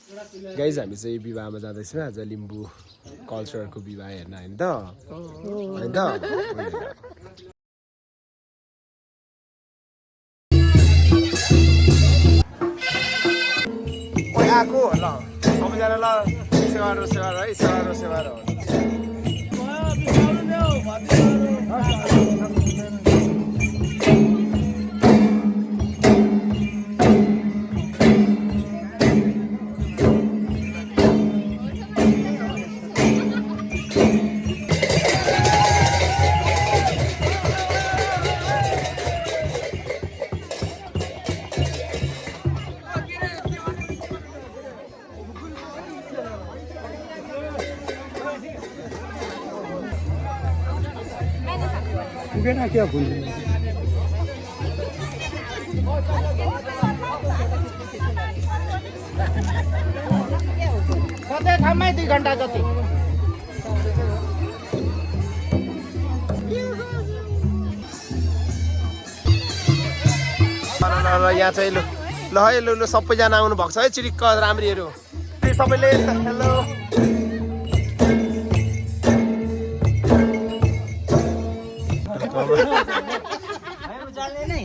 guys हामी चाहिँ विवाहमा जाँदैछौँ आज लिम्बू कल्चरको विवाह हेर्न होइन त होइन त आएको ल सबैजना ल सेवा र सेवा है सेवा र सेवा र पुगेन क्या भुल कतै ठाउँमै 2 घण्टा जति ल यहाँ चाहिँ ल है ल सबैजना आउनु भएको छ है चिरिक्क राम्रीहरू सबैले हेलो जान्ने नै